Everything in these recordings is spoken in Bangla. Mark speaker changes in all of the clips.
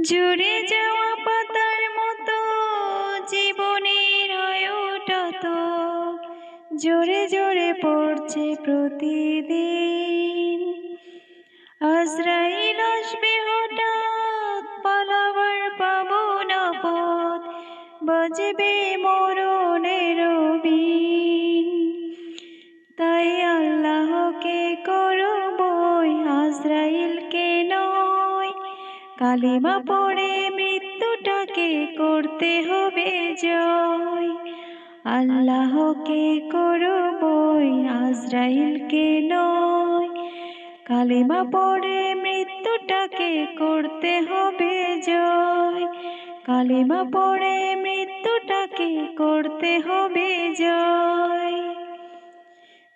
Speaker 1: ঝরে যাওয়া পাতার মতো জীবনের আয়ুটা তো জোরে জোরে পড়ছে প্রতিদিন। আজরাইল আসবে হঠাৎ, পালাবার পাবো না পথ, বাজবে মরণের বিন। তাই আল্লাহকে করো বই, আজরাইলকে নয়। কালিমা পড়ে মৃত্যুটাকে করতে হবে জয়। আল্লাহকে করো বই, আজরাইলকে নয়। কালিমা পড়ে মৃত্যুটাকে করতে হবে জয়। কালিমা পড়ে মৃত্যুটাকে করতে হবে জয়।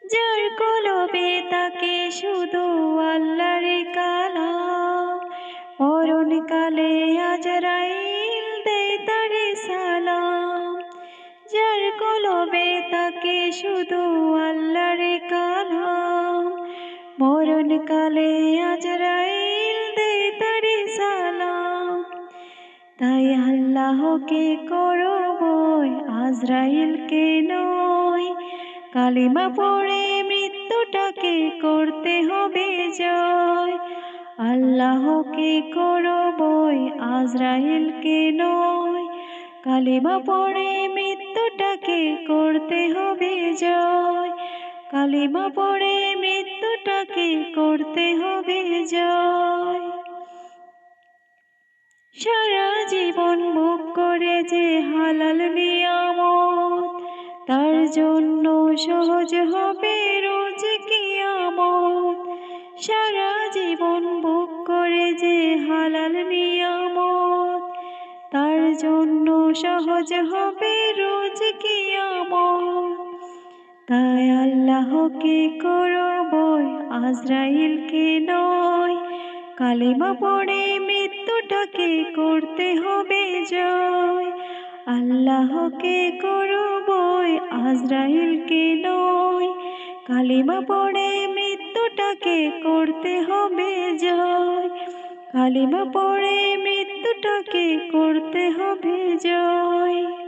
Speaker 1: যার কলবে তাকে শুধু আল্লাহর কালাম, মরণকালে আজরাইল দেয় তারে সালাম। যার কলবে তাকে শুধু আল্লাহর কালাম, মরণকালে আজরাইল দেয় তারে সালাম। তাই আল্লাহকে করো বই, আজরাইলকে নয়। কালিমা পড়ে মৃত্যুটাকে করতে হবে জয়। আল্লাহকে করো বই, আজরাইলকে নয়। কালিমা পড়ে মৃত্যুটাকে করতে হবে জয়। কালিমা পড়ে মৃত্যুটাকে করতে হবে জয়। সারা জীবন ভোগ করে যে হালাল নিয়ামত, তার জন্য সহজ হবে রোজ কিয়ামত। সারা জীবন ভোগ করে যে হালাল নিয়ামত, তার জন্য সহজ হবে রোজ কিয়ামত। তাই আল্লাহকে করো বই, আজরাইলকে নয়। কালিমা পড়ে মৃত্যুটাকে করতে হবে জয়। আল্লাহকে করো বই, আজরাইলকে নয়। কালিমা পড়ে মৃত্যুটাকে করতে হবে জয়। কালিমা পড়ে মৃত্যুটাকে করতে হবে জয়।